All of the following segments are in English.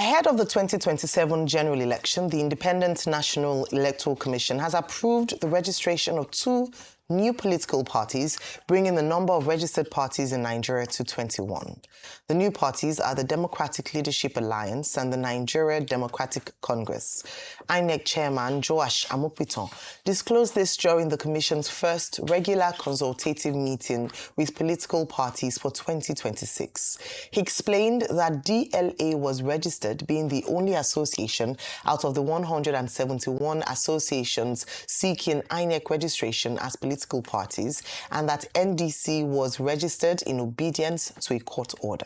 Ahead of the 2027 general election, the Independent National Electoral Commission has approved the registration of 2 new political parties, bringing the number of registered parties in Nigeria to 21. The new parties are the Democratic Leadership Alliance and the Nigeria Democratic Congress. INEC Chairman Joash Amopiton disclosed this during the Commission's first regular consultative meeting with political parties for 2026. He explained that DLA was registered, being the only association out of the 171 associations seeking INEC registration as political parties, and that NDC was registered in obedience to a court order.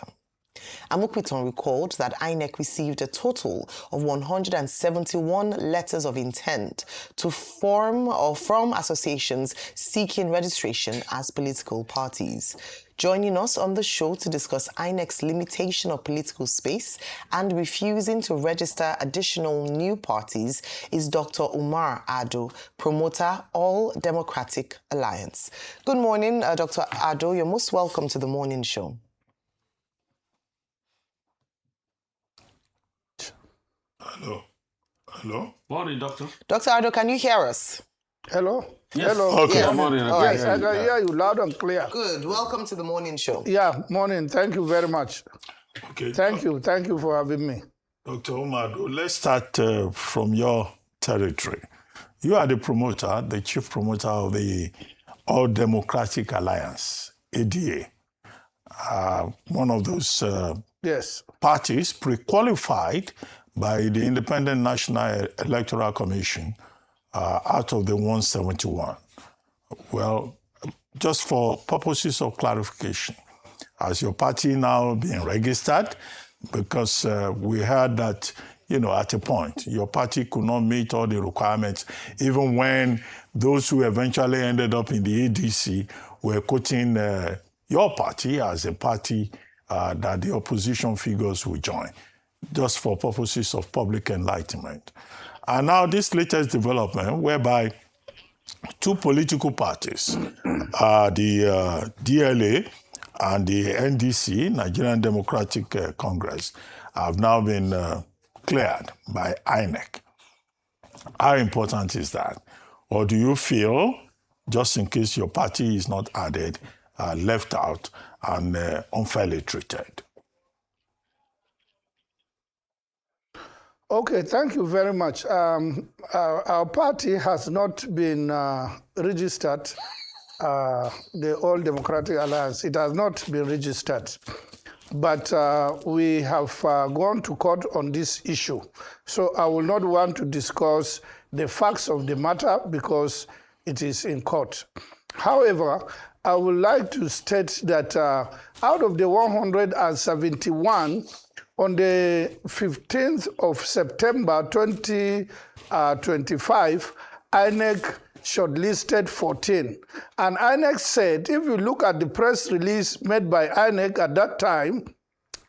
Amukwiton recalled that INEC received a total of 171 letters of intent to form or from associations seeking registration as political parties. Joining us on the show to discuss INEC's limitation of political space and refusing to register additional new parties is Dr. Umar Ardo, promoter, All Democratic Alliance. Good morning, Dr. Ardo. You're most welcome to the morning show. Hello. Hello. Morning, Doctor. Dr. Ardo, can you hear us? Hello? Yes. Hello? Okay. Good morning. Yes, I can hear you loud and clear. Good. Welcome to the morning show. Yeah, morning. Thank you very much. Okay. Thank you. Thank you for having me. Dr. Umar, let's start from your territory. You are the promoter, the chief promoter of the All Democratic Alliance, ADA. One of those Yes. parties pre-qualified by the Independent National Electoral Commission out of the 171. Well, just for purposes of clarification, has your party now been registered? Because we heard that, at a point, your party could not meet all the requirements, even when those who eventually ended up in the ADC were quoting your party as a party that the opposition figures will join, just for purposes of public enlightenment. And now this latest development, whereby 2 political parties, the DLA and the NDC, Nigerian Democratic Congress, have now been cleared by INEC. How important is that? Or do you feel, just in case your party is not added, left out and unfairly treated? Okay, thank you very much. Our party has not been registered, the All Democratic Alliance. It has not been registered. But we have gone to court on this issue. So I will not want to discuss the facts of the matter because it is in court. However, I would like to state that out of the 171, on the 15th of September 2025, INEC shortlisted 14. And INEC said, if you look at the press release made by INEC at that time,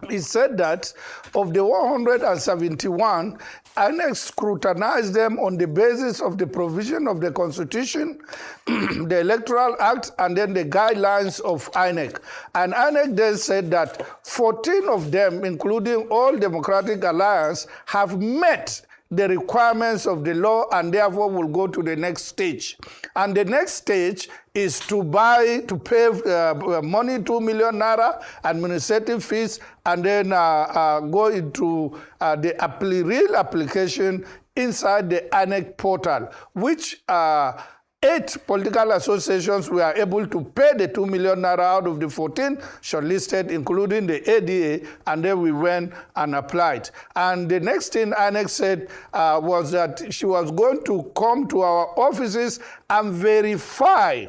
it said that of the 171, INEC scrutinized them on the basis of the provision of the Constitution, the Electoral Act, and then the guidelines of INEC. And INEC then said that 14 of them, including All Democratic Alliance, have met the requirements of the law and therefore will go to the next stage. And the next stage is to pay money, 2 million naira, administrative fees, and then go into the real application inside the INEC portal, which 8 political associations were able to pay the 2 million naira out of the 14 shortlisted, including the ADA, and then we went and applied. And the next thing INEC said was that she was going to come to our offices and verify,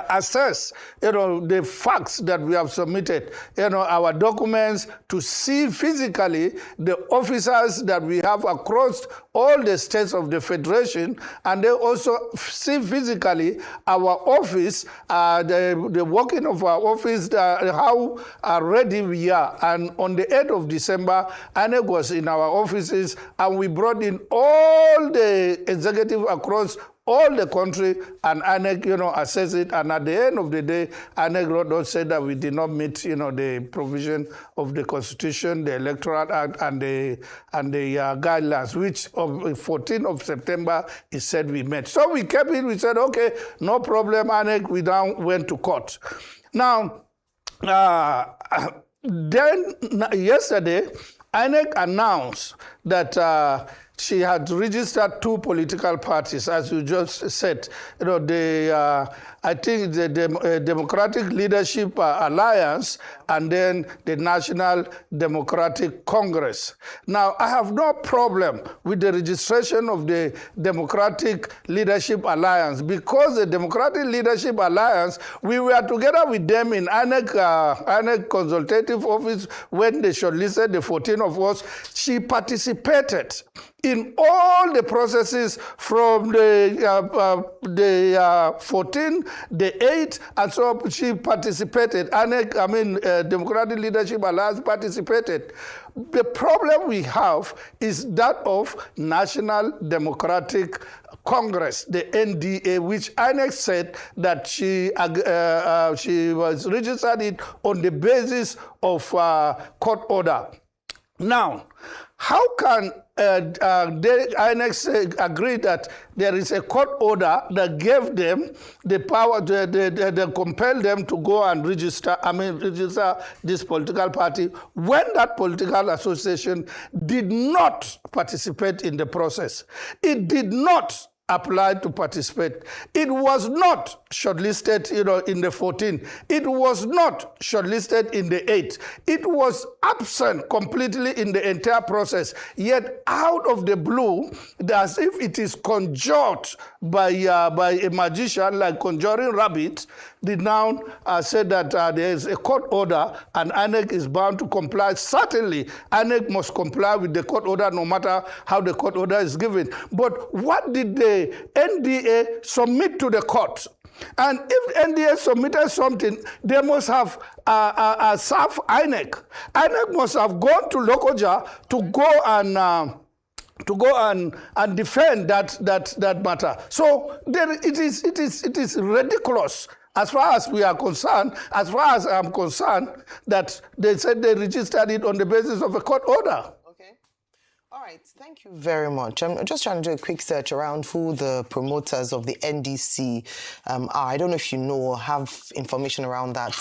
assess, the facts that we have submitted, our documents, to see physically the officers that we have across all the states of the Federation, and they also see physically our office, the working of our office, how ready we are. And on the 8th of December, INEC was in our offices, and we brought in all the executive across all the country, and INEC, assess it. And at the end of the day, INEC wrote out said that we did not meet, the provision of the Constitution, the Electoral Act, and the guidelines, which of 14th of September is said we met. So we kept it. We said, okay, no problem, INEC. We now went to court. Now, then yesterday, INEC announced that she had registered 2 political parties, as you just said. I think the Democratic Leadership Alliance and then the National Democratic Congress. Now, I have no problem with the registration of the Democratic Leadership Alliance because the Democratic Leadership Alliance, we were together with them in INEC Consultative Office when they shortlisted the 14 of us. She participated in all the processes from the 14, the 8, and so she participated. Democratic Leadership Alliance participated. The problem we have is that of National Democratic Congress, the NDA, which INEC said that she was registered it on the basis of court order. Now, how can INEC agree that there is a court order that gave them the power, that compelled them to go and register this political party when that political association did not participate in the process? It did not apply to participate. It was not shortlisted, in the 14. It was not shortlisted in the 8. It was absent completely in the entire process. Yet out of the blue, as if it is conjured by a magician, like conjuring rabbits, the noun said that there is a court order and INEC is bound to comply. Certainly, INEC must comply with the court order no matter how the court order is given. But what did the NDA submit to the court? And if NDA submitted something, they must have served INEC. INEC must have gone to Lokoja to go and defend that matter. So it is ridiculous. As far as we are concerned, as far as I'm concerned, that they said they registered it on the basis of a court order. Okay. All right. Thank you very much. I'm just trying to do a quick search around who the promoters of the NDC are. I don't know if you know or have information around that,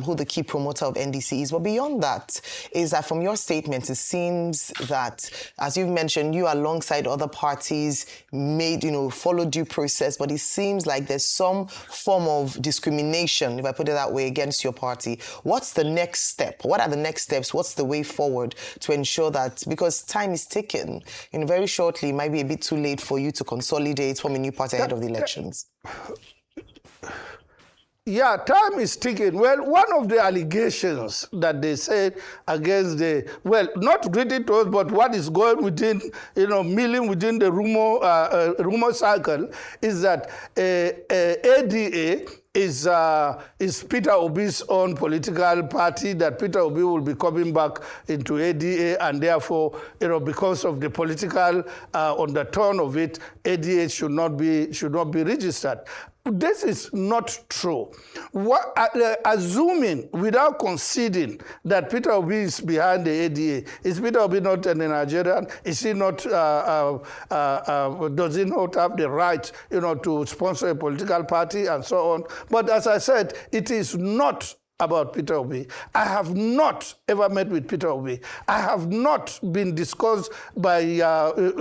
who the key promoter of NDC is. But beyond that, is that from your statement, it seems that, as you've mentioned, you alongside other parties followed due process, but it seems like there's some form of discrimination, if I put it that way, against your party. What's the next step? What are the next steps? What's the way forward to ensure that, because time is ticking, very shortly, it might be a bit too late for you to consolidate, form a new party ahead of the elections? Yeah, time is ticking. Well, one of the allegations that they said against not really to us, but what is going within, milling within the rumor cycle is that ADA is Peter Obi's own political party, that Peter Obi will be coming back into ADA, and therefore, because of the political undertone of it, ADA should not be registered. This is not true. Assuming, without conceding, that Peter Obi is behind the ADA, is Peter Obi not a Nigerian? Is he not? Does he not have the right, to sponsor a political party and so on? But as I said, it is not about Peter Obi. I have not ever met with Peter Obi. I have not been discussed by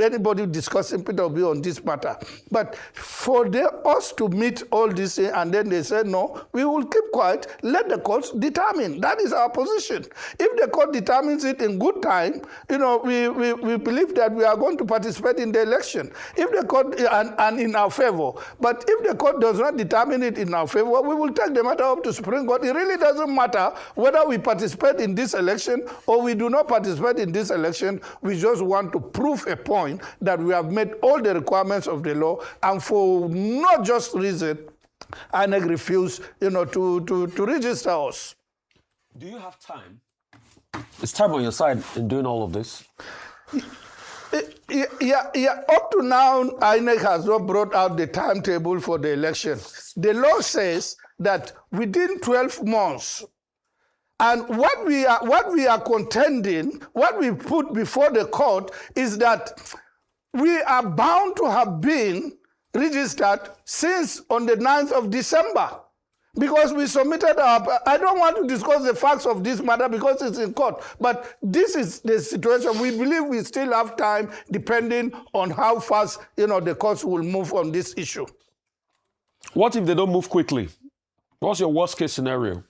anybody discussing Peter Obi on this matter. But for us to meet all this and then they said, no, we will keep quiet, let the courts determine. That is our position. If the court determines it in good time, we believe that we are going to participate in the election. If the court, and in our favor. But if the court does not determine it in our favor, we will take the matter up to Supreme Court. It really doesn't matter whether we participate in this election or we do not participate in this election. We just want to prove a point that we have met all the requirements of the law, and for not just reason, INEC refused, to register us. Do you have time? Is time on your side in doing all of this? Yeah. Up to now, INEC has not brought out the timetable for the election. The law says that within 12 months, and what we are contending, what we put before the court is that we are bound to have been registered since on the 9th of December. Because we submitted I don't want to discuss the facts of this matter because it's in court, but this is the situation. We believe we still have time depending on how fast, the courts will move on this issue. What if they don't move quickly? What's your worst case scenario?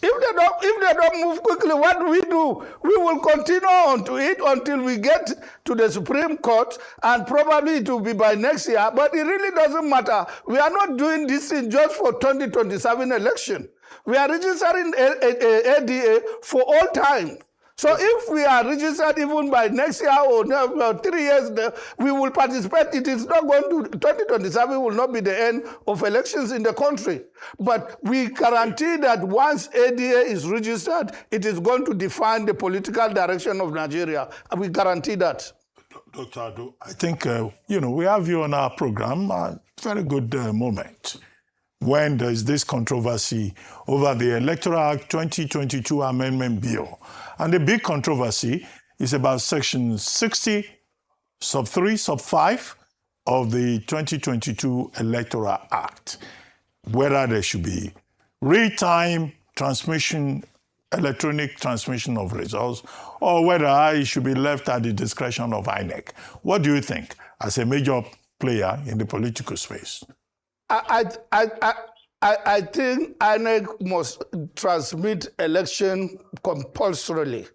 If they don't move quickly, what do? We will continue on to it until we get to the Supreme Court, and probably it will be by next year. But it really doesn't matter. We are not doing this thing just for 2027 election. We are registering ADA for all time. So if we are registered even by next year or 3 years, we will participate. It is not going to, 2027 will not be the end of elections in the country. But we guarantee that once ADA is registered, it is going to define the political direction of Nigeria. And we guarantee that. Dr. Ardo, I think, we have you on our program, a very good moment, when there's this controversy over the Electoral Act 2022 Amendment Bill. And the big controversy is about Section 60, Sub 3, Sub 5 of the 2022 Electoral Act, whether there should be real-time transmission, electronic transmission of results, or whether it should be left at the discretion of INEC. What do you think as a major player in the political space? I think INEC must transmit election compulsorily.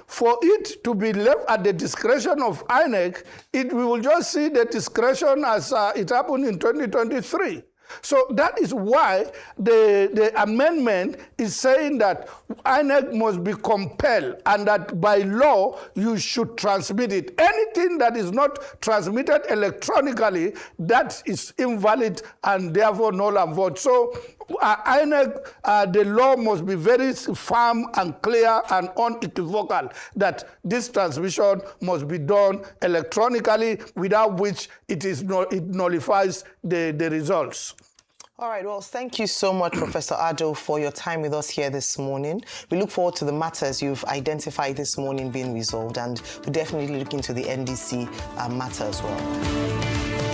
For it to be left at the discretion of INEC, we will just see the discretion as it happened in 2023. So that is why the amendment is saying that INEC must be compelled and that by law you should transmit it. Anything that is not transmitted electronically, that is invalid and therefore null and void. So INEC, the law must be very firm and clear and unequivocal that this transmission must be done electronically, without which it nullifies the results. All right, well, thank you so much, Professor Ardo, for your time with us here this morning. We look forward to the matters you've identified this morning being resolved, and we'll definitely look into the NDC matter as well.